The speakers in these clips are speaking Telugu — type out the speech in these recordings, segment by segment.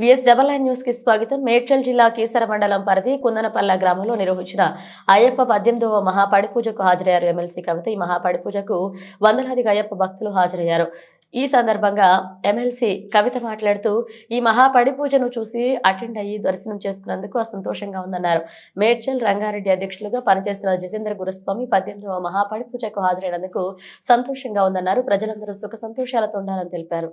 BS99 న్యూస్ కి స్వాగతం. మేడ్చల్ జిల్లా కీసర మండలం పరిధి కుందనపల్ల గ్రామంలో నిర్వహించిన అయ్యప్ప 18వ మహాపడిపూజకు హాజరయ్యారు ఎమ్మెల్సీ కవిత. ఈ మహాపడిపూజకు వందలాదిగా అయ్యప్ప భక్తులు హాజరయ్యారు. ఈ సందర్భంగా ఎమ్మెల్సీ కవిత మాట్లాడుతూ ఈ మహాపడిపూజను చూసి అటెండ్ అయ్యి దర్శనం చేసుకున్నందుకు సంతోషంగా ఉందన్నారు. మేడ్చల్ రంగారెడ్డి అధ్యక్షులుగా పనిచేస్తున్న జితేంద్ర గురుస్వామి 18వ మహాపడిపూజకు హాజరైనందుకు సంతోషంగా ఉందన్నారు. ప్రజలందరూ సుఖ సంతోషాలతో ఉండాలని తెలిపారు.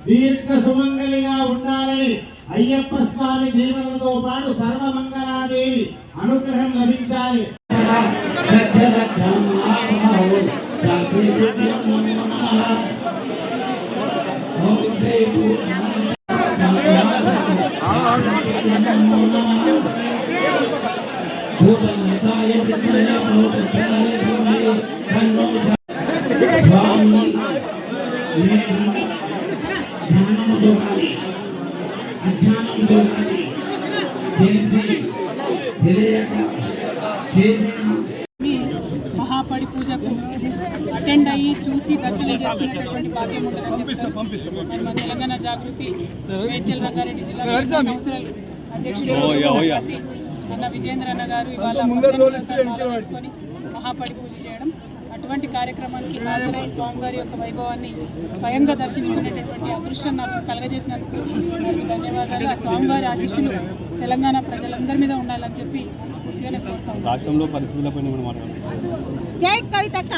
దీర్ఘ సుమంగళిగా ఉండాలని అయ్యప్ప స్వామి దీవెనలతో పాటు సర్వమంగళాదేవి అనుగ్రహం లభించాలి. మహాపడి పూజకు అటెండ్ అయ్యి చూసి దర్శనం చేసుకునేటటువంటి భాగ్యం ఉంటుందని చెప్పి మన తెలంగాణ జాగృతి మేడ్చల్ రంగారెడ్డి జిల్లా సంవత్సరాలు అధ్యక్షుడు అన్న విజేంద్ర అన్న గారు ఇవాళ తీసుకొని మహాపడి పూజ చేయడం, అటువంటి కార్యక్రమానికి హాజరై స్వామివారి యొక్క వైభవాన్ని స్వయంగా దర్శించుకునేటటువంటి అదృష్టం నాకు కలగజేసినందుకు వారికి ధన్యవాదాలు. ఆ స్వామివారి ఆశీస్సులు తెలంగాణ ప్రజలందరి మీద ఉండాలని చెప్పి స్ఫూర్తిగానే కోరుతాం. రాష్ట్రంలో పరిస్థితులపై జై కవితక్క.